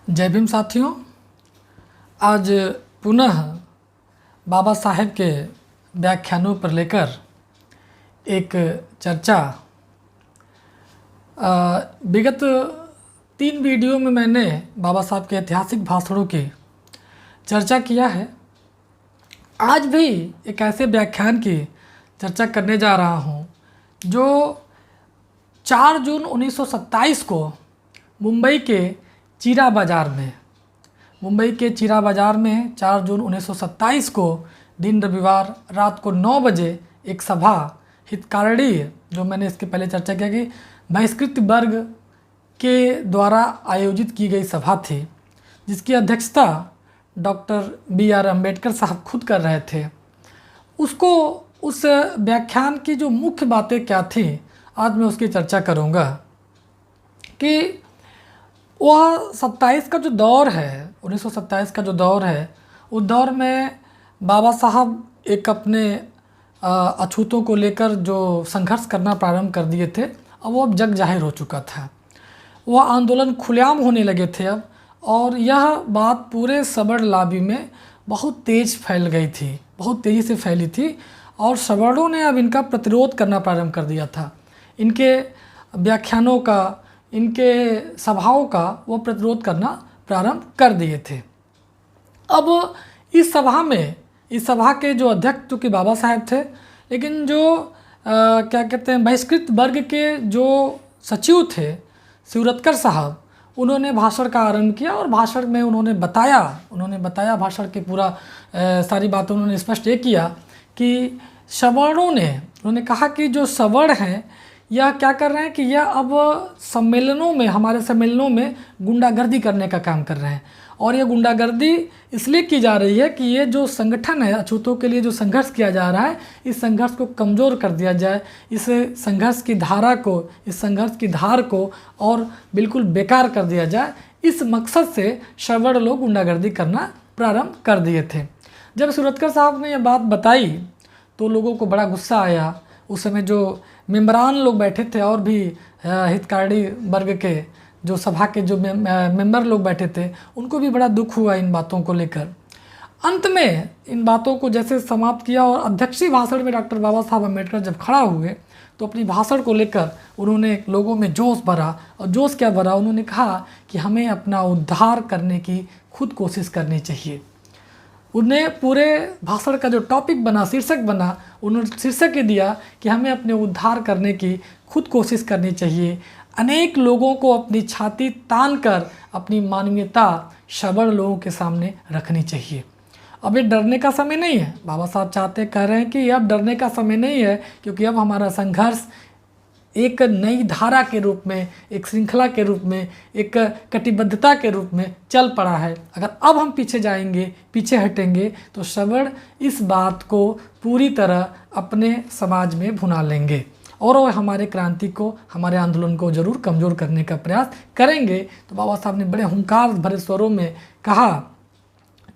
जय भीम साथियों। आज पुनः बाबा साहेब के व्याख्यानों पर लेकर एक चर्चा। विगत 3 वीडियो में मैंने बाबा साहब के ऐतिहासिक भाषणों की चर्चा किया है। आज भी एक ऐसे व्याख्यान की चर्चा करने जा रहा हूं जो 4 जून 1927 को मुंबई के चीरा बाज़ार में 4 जून 1927 को दिन रविवार रात को 9 बजे एक सभा हितकारणी, जो मैंने इसके पहले चर्चा किया कि बहिष्कृत वर्ग के द्वारा आयोजित की गई सभा थी, जिसकी अध्यक्षता डॉक्टर B.R. अम्बेडकर साहब खुद कर रहे थे। उस व्याख्यान की जो मुख्य बातें क्या थी, आज मैं उसकी चर्चा करूँगा कि वह 27 का जो दौर है, 1927 का जो दौर है, उस दौर में बाबा साहब एक अपने अछूतों को लेकर जो संघर्ष करना प्रारंभ कर दिए थे, अब वो जग जाहिर हो चुका था। वह आंदोलन खुलेआम होने लगे थे अब, और यह बात पूरे सवर्ण लॉबी में बहुत तेज़ फैल गई थी, बहुत तेज़ी से फैली थी, और सवर्णों ने अब इनका प्रतिरोध करना प्रारंभ कर दिया था। इनके व्याख्यानों का, इनके सभाओं का वो प्रतिरोध करना प्रारंभ कर दिए थे। अब इस सभा के जो अध्यक्ष तो कि बाबा साहब थे, लेकिन जो क्या कहते हैं बहिष्कृत वर्ग के जो सचिव थे शिवरत्कर साहब, उन्होंने भाषण का आरंभ किया और भाषण में उन्होंने बताया भाषण के पूरा सारी बातें उन्होंने स्पष्ट ये किया कि सवर्णों ने, उन्होंने कहा कि जो सवर्ण हैं यह क्या कर रहे हैं कि यह अब हमारे सम्मेलनों में गुंडागर्दी करने का काम कर रहे हैं, और ये गुंडागर्दी इसलिए की जा रही है कि ये जो संगठन है, अछूतों के लिए जो संघर्ष किया जा रहा है, इस संघर्ष को कमज़ोर कर दिया जाए, इस संघर्ष की धार को और बिल्कुल बेकार कर दिया जाए। इस मकसद से सवर्ण लोग गुंडागर्दी करना प्रारंभ कर दिए थे। जब शिवरत्कर साहब ने यह बात बताई तो लोगों को बड़ा गुस्सा आया। उस समय जो मेंबरान लोग बैठे थे और भी हितकारणी वर्ग के जो सभा के जो मेंबर लोग बैठे थे, उनको भी बड़ा दुख हुआ इन बातों को लेकर। अंत में इन बातों को जैसे समाप्त किया और अध्यक्षीय भाषण में डॉक्टर बाबा साहब अम्बेडकर जब खड़ा हुए तो अपनी भाषण को लेकर उन्होंने लोगों में जोश भरा। और जोश क्या भरा, उन्होंने कहा कि हमें अपना उद्धार करने की खुद कोशिश करनी चाहिए। उन्हें पूरे भाषण का जो टॉपिक बना, शीर्षक बना, उन्होंने शीर्षक ये दिया कि हमें अपने उद्धार करने की खुद कोशिश करनी चाहिए। अनेक लोगों को अपनी छाती तान कर अपनी मानवीयता सवर्ण लोगों के सामने रखनी चाहिए। अब ये डरने का समय नहीं है। बाबा साहब कह रहे हैं कि अब डरने का समय नहीं है, क्योंकि अब हमारा संघर्ष एक नई धारा के रूप में, एक श्रृंखला के रूप में, एक कटिबद्धता के रूप में चल पड़ा है। अगर अब हम पीछे हटेंगे तो सवर्ण इस बात को पूरी तरह अपने समाज में भुना लेंगे और वो हमारे क्रांति को, हमारे आंदोलन को जरूर कमज़ोर करने का प्रयास करेंगे। तो बाबा साहब ने बड़े हुंकार भरे स्वरों में कहा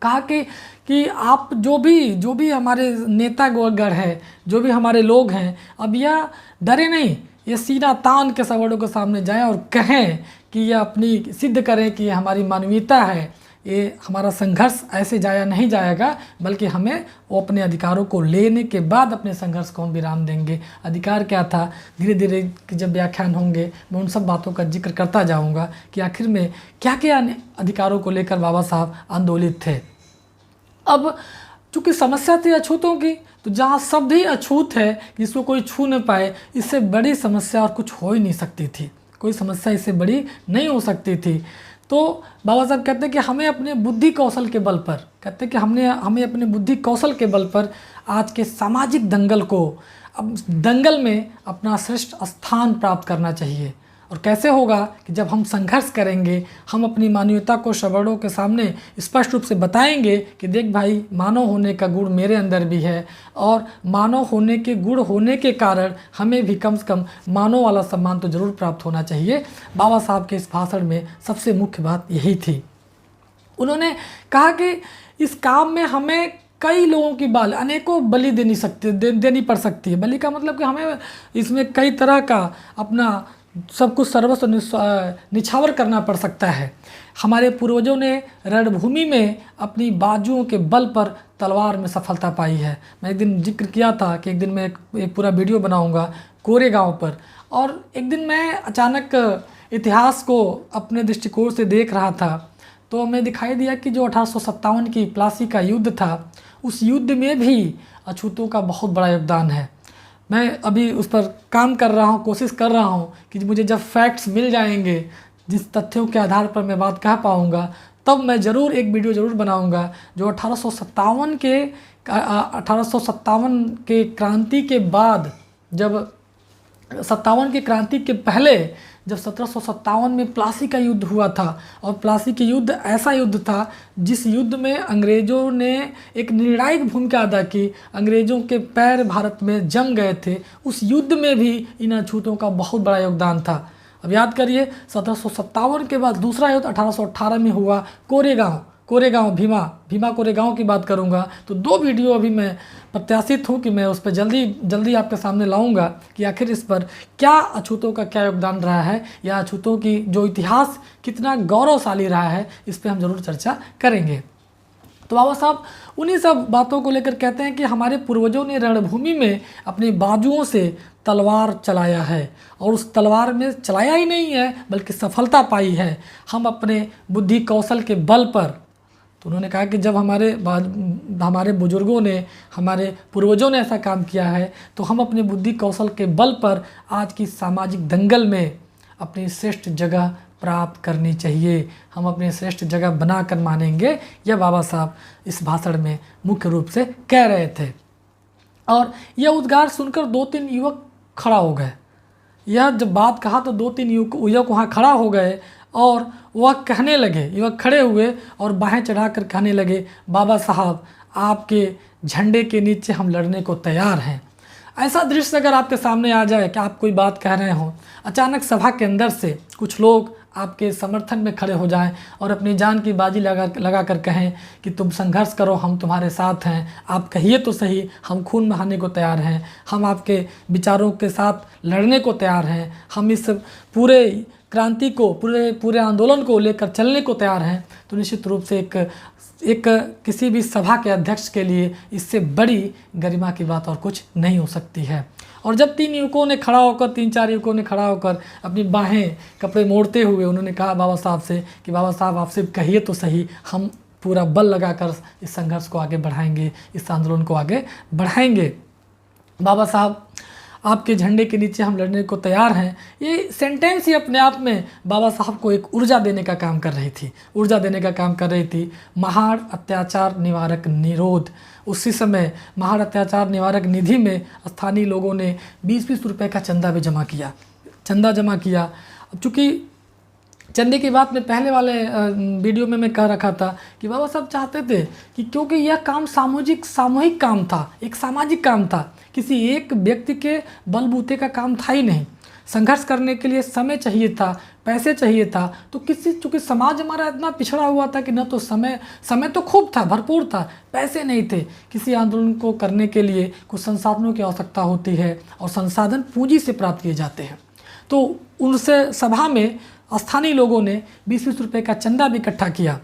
कि आप जो भी हमारे नेता गण है, जो भी हमारे लोग हैं, अब यह डरे नहीं, ये सीना तान के सवर्णों के सामने जाएं और कहें कि यह अपनी सिद्ध करें कि ये हमारी मानवीयता है, ये हमारा संघर्ष ऐसे जाया नहीं जाएगा, बल्कि हमें वो अपने अधिकारों को लेने के बाद अपने संघर्ष को हम विराम देंगे। अधिकार क्या था, धीरे धीरे जब व्याख्यान होंगे मैं उन सब बातों का जिक्र करता जाऊंगा कि आखिर में क्या क्या अधिकारों को लेकर बाबा साहब आंदोलित थे। अब चूँकि समस्या थी अछूतों की, तो जहाँ सब ही अछूत है, जिसको कोई छू न पाए, इससे बड़ी समस्या और कुछ हो ही नहीं सकती थी। कोई समस्या इससे बड़ी नहीं हो सकती थी। तो बाबा साहब कहते हैं कि हमें अपने बुद्धि कौशल के बल पर, हमें अपने बुद्धि कौशल के बल पर आज के सामाजिक दंगल में अपना श्रेष्ठ स्थान प्राप्त करना चाहिए। और कैसे होगा कि जब हम संघर्ष करेंगे, हम अपनी मानवीयता को सवर्णों के सामने स्पष्ट रूप से बताएंगे कि देख भाई, मानव होने का गुण मेरे अंदर भी है, और मानव होने के गुण होने के कारण हमें भी कम से कम मानव वाला सम्मान तो जरूर प्राप्त होना चाहिए। बाबा साहब के इस भाषण में सबसे मुख्य बात यही थी। उन्होंने कहा कि इस काम में हमें कई लोगों की अनेकों बलि देनी पड़ सकती है। बलि का मतलब कि हमें इसमें कई तरह का अपना सब कुछ सर्वस्व निछावर करना पड़ सकता है। हमारे पूर्वजों ने रणभूमि में अपनी बाजुओं के बल पर तलवार में सफलता पाई है। मैं एक दिन जिक्र किया था कि एक दिन मैं एक पूरा वीडियो बनाऊंगा कोरेगांव पर, और एक दिन मैं अचानक इतिहास को अपने दृष्टिकोण से देख रहा था तो हमें दिखाई दिया कि जो 1857 की प्लासी का युद्ध था, उस युद्ध में भी अछूतों का बहुत बड़ा योगदान है। मैं अभी उस पर काम कर रहा हूँ, कोशिश कर रहा हूँ कि मुझे जब फैक्ट्स मिल जाएंगे, जिस तथ्यों के आधार पर मैं बात कह पाऊँगा, तब मैं ज़रूर एक वीडियो ज़रूर बनाऊँगा जो 1857 के क्रांति के बाद, जब 57 की क्रांति के पहले जब 1757 में प्लासी का युद्ध हुआ था, और प्लासी के युद्ध ऐसा युद्ध था जिस युद्ध में अंग्रेज़ों ने एक निर्णायक भूमिका अदा की। अंग्रेज़ों के पैर भारत में जम गए थे। उस युद्ध में भी इन अछूतों का बहुत बड़ा योगदान था। अब याद करिए, 1757 के बाद दूसरा युद्ध 1818 में हुआ, कोरेगांव भीमा कोरेगांव की बात करूंगा। तो 2 वीडियो अभी मैं प्रत्याशित हूं कि मैं उस पर जल्दी आपके सामने लाऊंगा कि आखिर इस पर क्या अछूतों का क्या योगदान रहा है, या अछूतों की जो इतिहास कितना गौरवशाली रहा है, इस पर हम ज़रूर चर्चा करेंगे। तो बाबा साहब उन्हीं सब बातों को लेकर कहते हैं कि हमारे पूर्वजों ने रणभूमि में अपनी बाजुओं से तलवार चलाया है, और उस तलवार में चलाया ही नहीं है बल्कि सफलता पाई है। हम अपने बुद्धि कौशल के बल पर, तो उन्होंने कहा कि जब हमारे बुजुर्गों ने, हमारे पूर्वजों ने ऐसा काम किया है, तो हम अपने बुद्धि कौशल के बल पर आज की सामाजिक दंगल में अपनी श्रेष्ठ जगह प्राप्त करनी चाहिए। हम अपनी श्रेष्ठ जगह बनाकर मानेंगे, यह बाबा साहब इस भाषण में मुख्य रूप से कह रहे थे। और यह उद्गार सुनकर 2-3 युवक खड़ा हो गए। यह जब बात कहा तो 2-3 युवक वहाँ खड़ा हो गए, और वह कहने लगे, युवक खड़े हुए और बाहें चढ़ाकर कहने लगे, बाबा साहब आपके झंडे के नीचे हम लड़ने को तैयार हैं। ऐसा दृश्य अगर आपके सामने आ जाए कि आप कोई बात कह रहे हों, अचानक सभा के अंदर से कुछ लोग आपके समर्थन में खड़े हो जाएं और अपनी जान की बाजी लगा कर कहें कि तुम संघर्ष करो, हम तुम्हारे साथ हैं, आप कहिए तो सही, हम खून बहाने को तैयार हैं, हम आपके विचारों के साथ लड़ने को तैयार हैं, हम इस पूरे क्रांति को, पूरे आंदोलन को लेकर चलने को तैयार हैं। तो निश्चित रूप से एक किसी भी सभा के अध्यक्ष के लिए इससे बड़ी गरिमा की बात और कुछ नहीं हो सकती है। और जब 3 युवकों ने खड़ा होकर, 3-4 युवकों ने खड़ा होकर अपनी बाहें कपड़े मोड़ते हुए उन्होंने कहा बाबा साहब से कि बाबा साहब आप सिर्फ कहिए तो सही, हम पूरा बल लगाकर इस संघर्ष को आगे बढ़ाएंगे, इस आंदोलन को आगे बढ़ाएंगे। बाबा साहब आपके झंडे के नीचे हम लड़ने को तैयार हैं, ये सेंटेंस ही अपने आप में बाबा साहब को एक ऊर्जा देने का काम कर रही थी। महाड़ अत्याचार निवारक निरोध, उसी समय महाड़ अत्याचार निवारक निधि में स्थानीय लोगों ने 20-20 रुपये का चंदा भी जमा किया। अब चूँकि चंदे की बात में पहले वाले वीडियो में मैं कह रखा था कि बाबा साहब चाहते थे कि क्योंकि यह काम सामूहिक काम था, एक सामाजिक काम था, किसी एक व्यक्ति के बलबूते का काम था ही नहीं। संघर्ष करने के लिए समय चाहिए था, पैसे चाहिए था। तो चूँकि समाज हमारा इतना पिछड़ा हुआ था कि न तो समय तो खूब था, भरपूर था, पैसे नहीं थे। किसी आंदोलन को करने के लिए कुछ संसाधनों की आवश्यकता होती है, और संसाधन पूंजी से प्राप्त किए जाते हैं। तो उनसे सभा में स्थानीय लोगों ने 20-20 रुपये का चंदा भी इकट्ठा किया,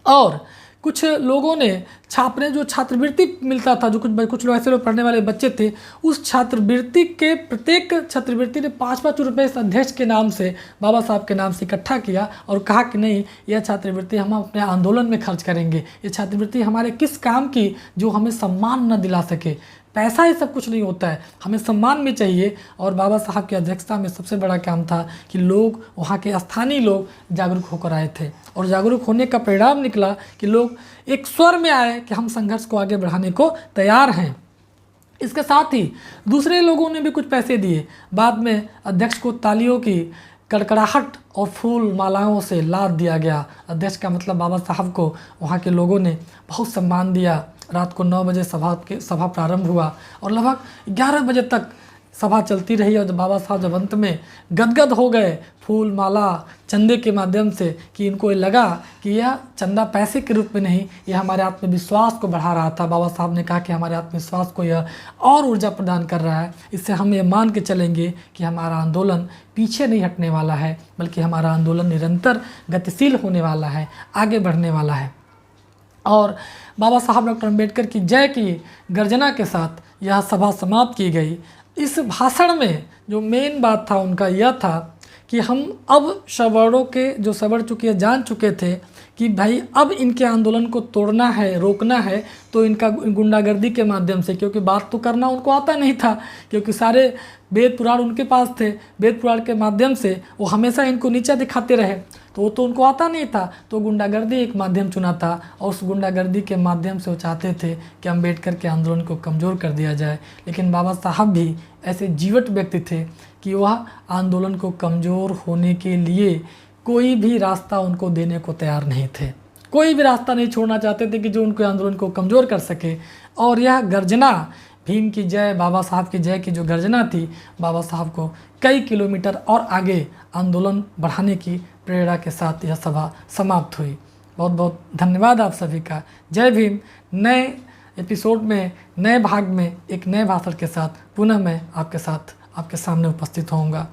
और कुछ लोगों ने जो छात्रवृत्ति मिलता था, जो कुछ लोग ऐसे लोग पढ़ने वाले बच्चे थे, उस छात्रवृत्ति के प्रत्येक छात्रवृत्ति ने 5-5 रुपये इस अध्यक्ष के नाम से, बाबा साहब के नाम से इकट्ठा किया, और कहा कि नहीं, यह छात्रवृत्ति हम अपने आंदोलन में खर्च करेंगे। ये छात्रवृत्ति हमारे किस काम की जो हमें सम्मान न दिला सके। पैसा ही सब कुछ नहीं होता है, हमें सम्मान भी चाहिए। और बाबा साहब की अध्यक्षता में सबसे बड़ा काम था कि लोग, वहाँ के स्थानीय लोग जागरूक होकर आए थे, और जागरूक होने का परिणाम निकला कि लोग एक स्वर में आए कि हम संघर्ष को आगे बढ़ाने को तैयार हैं। इसके साथ ही दूसरे लोगों ने भी कुछ पैसे दिए। बाद में अध्यक्ष को तालियों की कड़कड़ाहट और फूल मालाओं से लाद दिया गया। अध्यक्ष का मतलब बाबा साहब को वहाँ के लोगों ने बहुत सम्मान दिया। रात को 9 बजे सभा प्रारंभ हुआ, और लगभग 11 बजे तक सभा चलती रही। और जब बाबा साहब जब अंत में गदगद हो गए, फूल माला चंदे के माध्यम से कि इनको ये लगा कि यह चंदा पैसे के रूप में नहीं, यह हमारे आत्मविश्वास को बढ़ा रहा था। बाबा साहब ने कहा कि हमारे आत्मविश्वास को यह और ऊर्जा प्रदान कर रहा है। इससे हम ये मान के चलेंगे कि हमारा आंदोलन पीछे नहीं हटने वाला है, बल्कि हमारा आंदोलन निरंतर गतिशील होने वाला है, आगे बढ़ने वाला है। और बाबा साहब डॉक्टर अम्बेडकर की जय की गर्जना के साथ यह सभा समाप्त की गई। इस भाषण में जो मेन बात था उनका यह था कि हम अब सवर्णों के जो सवर्ण चुके जान चुके थे कि भाई अब इनके आंदोलन को तोड़ना है, रोकना है, तो इनका गुंडागर्दी के माध्यम से, क्योंकि बात तो करना उनको आता नहीं था, क्योंकि सारे वेद पुराण उनके पास थे। वेद पुराण के माध्यम से वो हमेशा इनको नीचा दिखाते रहे, तो वो तो उनको आता नहीं था, तो गुंडागर्दी एक माध्यम चुना था। और उस गुंडागर्दी के माध्यम से वो चाहते थे कि अम्बेडकर के आंदोलन को कमज़ोर कर दिया जाए। लेकिन बाबा साहब भी ऐसे जीवट व्यक्ति थे कि वह आंदोलन को कमज़ोर होने के लिए कोई भी रास्ता उनको देने को तैयार नहीं थे। कोई भी रास्ता नहीं छोड़ना चाहते थे कि जो उनके आंदोलन को कमज़ोर कर सके। और यह गर्जना, भीम की जय, बाबा साहब की जय की जो गर्जना थी, बाबा साहब को कई किलोमीटर और आगे आंदोलन बढ़ाने की प्रेरणा के साथ यह सभा समाप्त हुई। बहुत बहुत धन्यवाद आप सभी का। जय भीम। नए एपिसोड में, नए भाग में एक नए भाषण के साथ पुनः मैं आपके सामने उपस्थित होऊंगा।